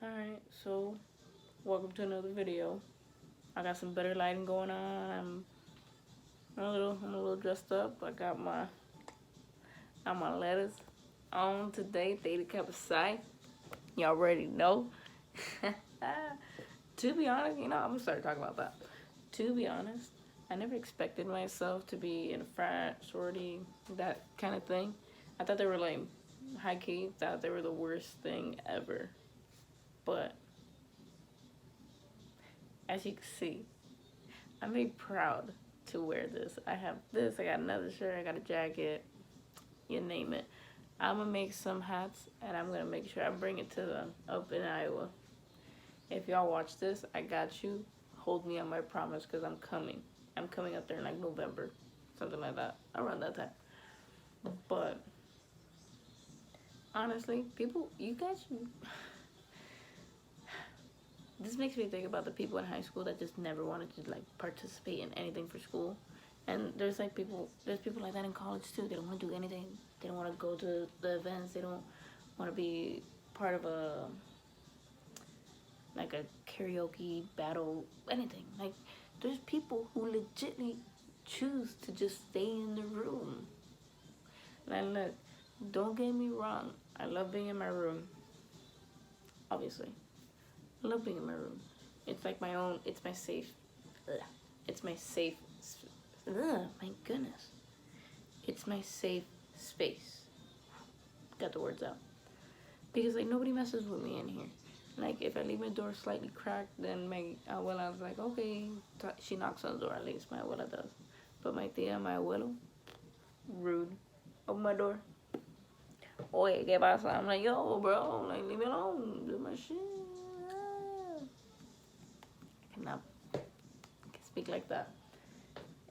Alright, so welcome to another video. I got some better lighting going on. I'm a little dressed up. I got my letters on today. Theta Kappa Psi. Y'all already know. To be honest, I'm gonna start talking about that. To be honest, I never expected myself to be in a frat, sorority, that kind of thing. I thought they were like high key. Thought they were the worst thing ever. But as you can see, I'm very proud to wear this. I have this, I got another shirt, I got a jacket, you name it. I'm gonna make some hats and I'm gonna make sure I bring it to them up in Iowa. If y'all watch this, I got you. Hold me on my promise because I'm coming. I'm coming up there in like November, something like that, around that time. But honestly, people, you guys, this makes me think about the people in high school that just never wanted to like participate in anything for school. And there's people like that in college too. They don't want to do anything. They don't want to go to the events. They don't want to be part of a karaoke battle, anything. Like there's people who legitimately choose to just stay in the room. And look, don't get me wrong. I love being in my room. Obviously, I love being in my room. It's like my own. It's my safe. Ugh. It's my safe. My goodness. It's my safe space. Got the words out. Because like nobody messes with me in here. Like if I leave my door slightly cracked, then my abuela's like, okay, she knocks on the door. At least my abuela does. But my tia, my abuelo, rude. Open my door. Oye, ¿qué pasa? I'm like, yo, bro, like leave me alone. Do my shit. I cannot speak like that.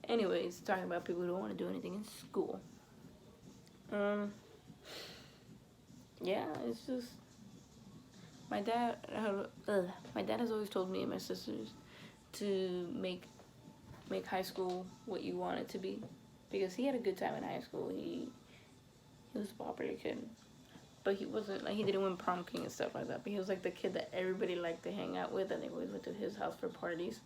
Anyways, talking about people who don't want to do anything in school. Yeah, it's just my dad. My dad has always told me and my sisters to make high school what you want it to be, because he had a good time in high school. He was a popular kid, but he wasn't like he didn't win prom king and stuff like that. But he was like the kid that everybody liked to hang out with, and they always went to his house for parties.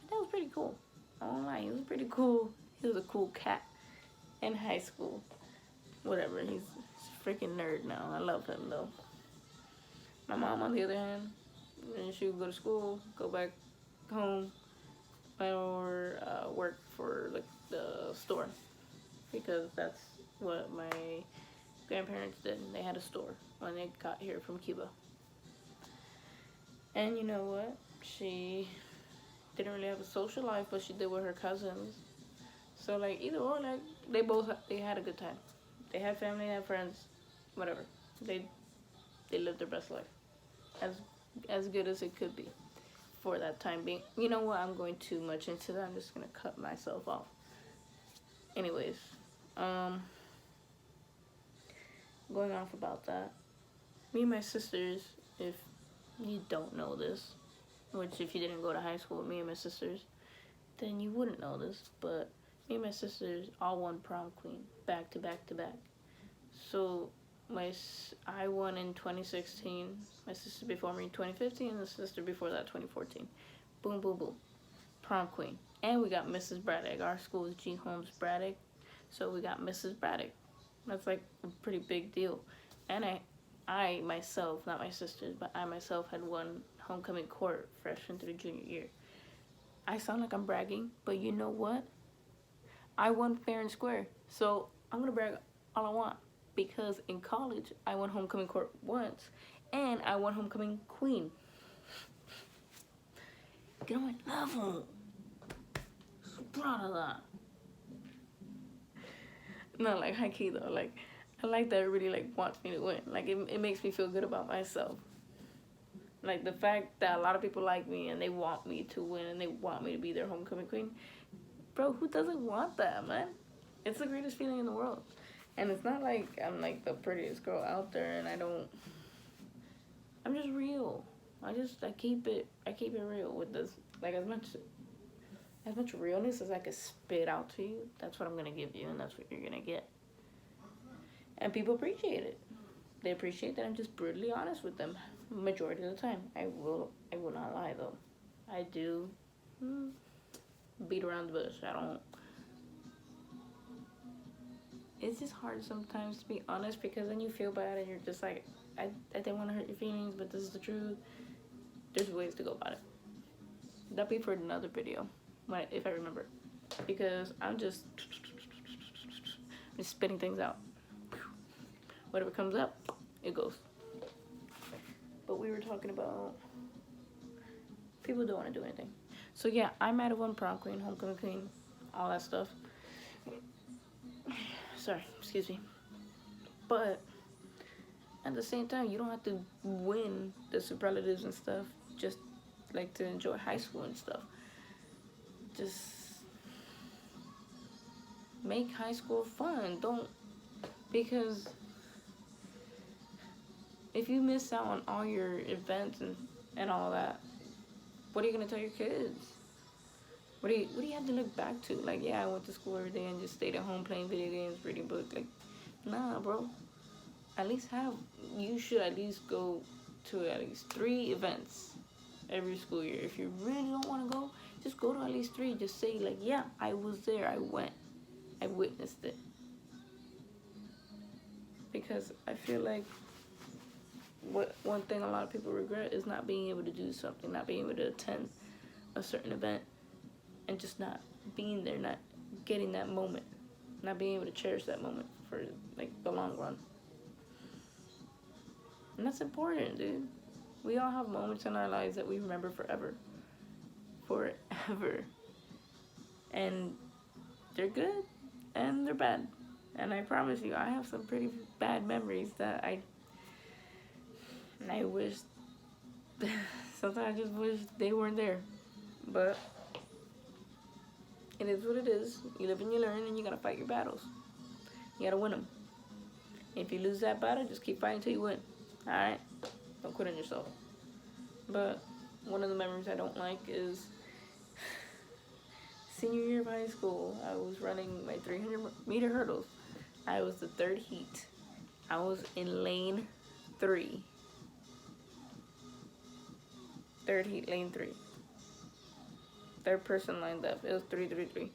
But that was pretty cool. I won't lie, he was pretty cool. He was a cool cat in high school. Whatever, he's a freaking nerd now. I love him though. My mom, on the other hand, she would go to school, go back home, or work for like the store, because that's what my grandparents did. They had a store when they got here from Cuba. And you know what? She didn't really have a social life, but she did with her cousins. So like either or, like they had a good time. They had family, they had friends, whatever. They they lived their best life, as as good as it could be for that time being. You know what? I'm going too much into that. I'm just gonna cut myself off. Anyways, um, going off about that. Me and my sisters, if you don't know this, which if you didn't go to high school with me and my sisters, then you wouldn't know this, but me and my sisters all won prom queen back to back to back. So I won in 2016, my sister before me in 2015, and the sister before that 2014. Boom, boom, boom, prom queen. And we got Mrs. Braddock. Our school is G. Holmes Braddock, so we got Mrs. Braddock. That's like a pretty big deal. And I myself, not my sisters, but I myself had won homecoming court freshman through junior year. I sound like I'm bragging, but you know what? I won fair and square. So I'm gonna brag all I want, because in college I won homecoming court once, and I won homecoming queen. Get on my level. So proud of that. Not like high key though. Like I like that everybody like wants me to win. Like it makes me feel good about myself. Like the fact that a lot of people like me and they want me to win and they want me to be their homecoming queen. Bro, who doesn't want that, man? It's the greatest feeling in the world. And it's not like I'm like the prettiest girl out there and I'm just real. I keep it real with this. Like as much realness as I could spit out to you, that's what I'm gonna give you, and that's what you're gonna get. And people appreciate it. They appreciate that I'm just brutally honest with them. Majority of the time, I will not lie though. I do beat around the bush. I don't. It's just hard sometimes to be honest because then you feel bad and you're just like, I didn't want to hurt your feelings, but this is the truth. There's ways to go about it. That'll be for another video, if I remember, because I'm just spitting things out. Whatever comes up, it goes. But we were talking about people don't want to do anything. So yeah, I'm at one prom queen, homecoming queen, all that stuff. Sorry, excuse me. But at the same time, you don't have to win the superlatives and stuff just like to enjoy high school and stuff. Just make high school fun. Don't, because if you miss out on all your events and all that, what are you gonna tell your kids? What do you have to look back to? Like, yeah, I went to school every day and just stayed at home playing video games, reading books. Like, nah, bro. You should at least go to at least 3 events every school year. If you really don't want to go, just go to at least 3. Just say, like, yeah, I was there, I went, I witnessed it. Because I feel like one thing a lot of people regret is not being able to do something, not being able to attend a certain event, and just not being there, not getting that moment, not being able to cherish that moment for like the long run. And that's important, dude. We all have moments in our lives that we remember forever. Forever. And they're good and they're bad. And I promise you, I have some pretty bad memories that I wish, sometimes I just wish they weren't there. But it is what it is. You live and you learn, and you gotta fight your battles. You gotta win them. If you lose that battle, just keep fighting until you win. Alright? Don't quit on yourself. But one of the memories I don't like is senior year of high school. I was running my 300-meter hurdles. I was the 3rd heat. I was in lane 3. 3rd heat, lane 3. 3rd person lined up. It was 3-3-3.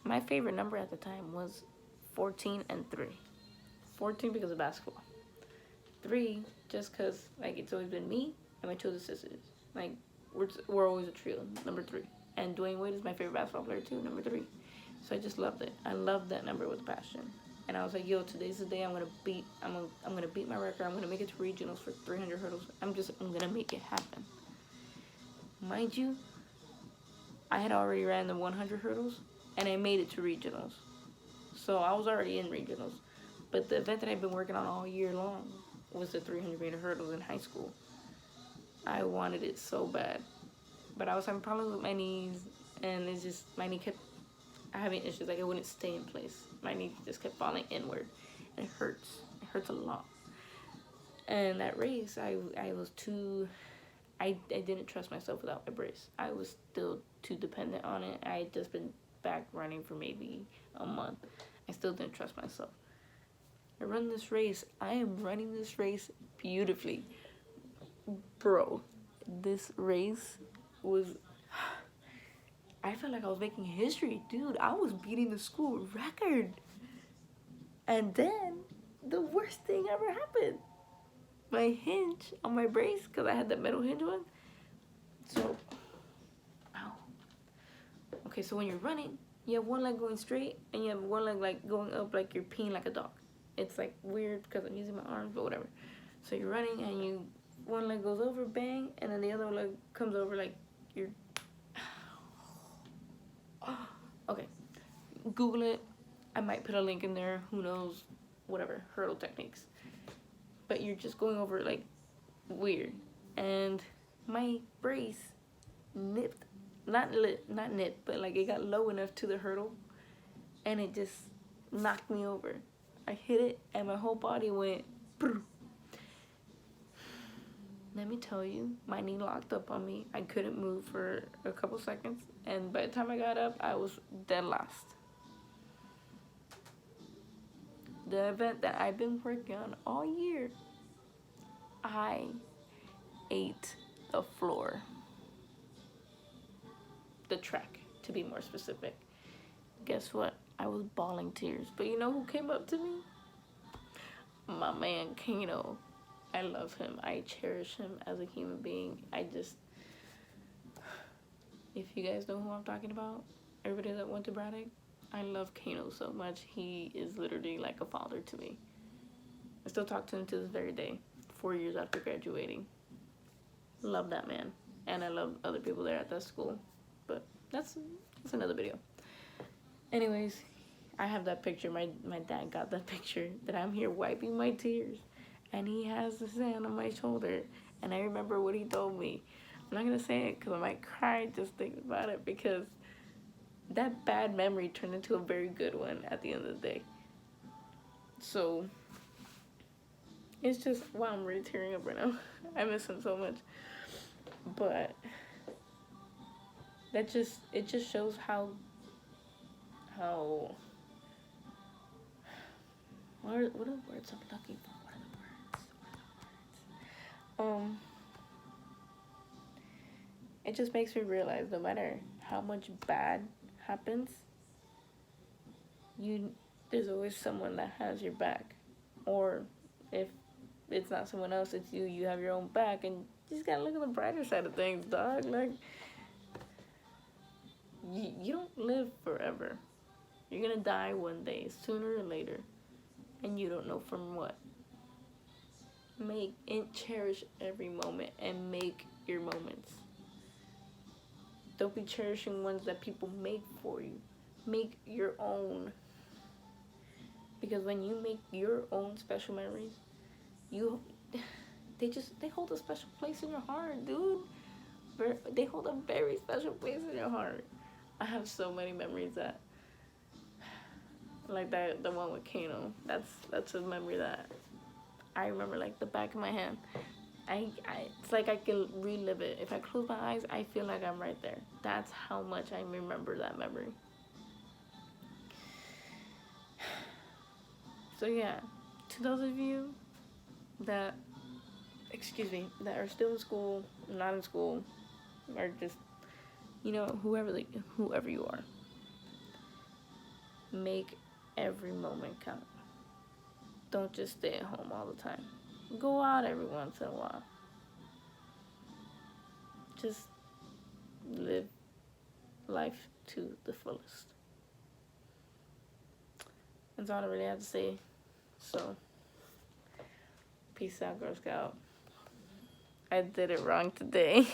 My favorite number at the time was 14 and 3. 14 because of basketball. 3 just because, like, it's always been me and my 2 other sisters. Like, we're always a trio, number 3. And Dwayne Wade is my favorite basketball player too, number 3. So I just loved it. I loved that number with passion. And I was like, yo, today's the day I'm gonna beat my record. I'm gonna make it to regionals for 300 hurdles. I'm gonna make it happen. Mind you, I had already ran the 100 hurdles and I made it to regionals. So I was already in regionals. But the event that I've been working on all year long was the 300-meter hurdles in high school. I wanted it so bad. But I was having problems with my knees, and it's just, my knee kept having issues. Like, it wouldn't stay in place. My knee just kept falling inward. And it hurts. It hurts a lot. And that race, I didn't trust myself without my brace. I was still too dependent on it. I had just been back running for maybe a month. I still didn't trust myself. I run this race. I am running this race beautifully. Bro, this race was... I felt like I was making history. Dude, I was beating the school record. And then, the worst thing ever happened. My hinge on my brace, because I had that metal hinge one. So, ow. Okay, so when you're running, you have one leg going straight, and you have one leg like going up like you're peeing like a dog. It's like weird because I'm using my arms, but whatever. So you're running, and one leg goes over, bang, and then the other leg comes over like you're... Okay, Google it. I might put a link in there. Who knows? Whatever, hurdle techniques. But you're just going over like weird. And my brace nipped, not nipped, but like it got low enough to the hurdle, and it just knocked me over. I hit it, and my whole body went. Brr. Let me tell you, my knee locked up on me. I couldn't move for a couple seconds, and by the time I got up, I was dead last. The event that I've been working on all year, I ate the floor. The track, to be more specific. Guess what? I was bawling tears. But you know who came up to me? My man Kano. I love him. I cherish him as a human being. If you guys know who I'm talking about, everybody that went to Braddock, I love Kano so much. He is literally like a father to me. I still talk to him to this very day, 4 years after graduating. Love that man. And I love other people there at that school. But that's another video. Anyways, I have that picture. My dad got that picture that I'm here wiping my tears. And he has his hand on my shoulder. And I remember what he told me. I'm not going to say it because I might cry just thinking about it. Because that bad memory turned into a very good one at the end of the day. So, it's just, wow, I'm really tearing up right now. I miss him so much. But it just shows how what are the words I'm looking for? What are the words? It just makes me realize no matter how much bad happens, there's always someone that has your back. Or if it's not someone else, it's you. You have your own back, and you just gotta look at the brighter side of things, dog. Like, you don't live forever. You're gonna die one day, sooner or later, and you don't know from what. Cherish every moment and make your moments. Don't be cherishing ones that people make for you. Make your own. Because when you make your own special memories, they hold a special place in your heart, dude. They hold a very special place in your heart. I have so many memories that, like that, the one with Kano. That's a memory that I remember like the back of my hand. It's like I can relive it. If I close my eyes, I feel like I'm right there. That's how much I remember that memory. So yeah, to those of you that are still in school, not in school, or just, whoever you are, make every moment count. Don't just stay at home all the time. Go out every once in a while. Just live life to the fullest. That's all I really have to say. So, peace out, Girl Scout. I did it wrong today.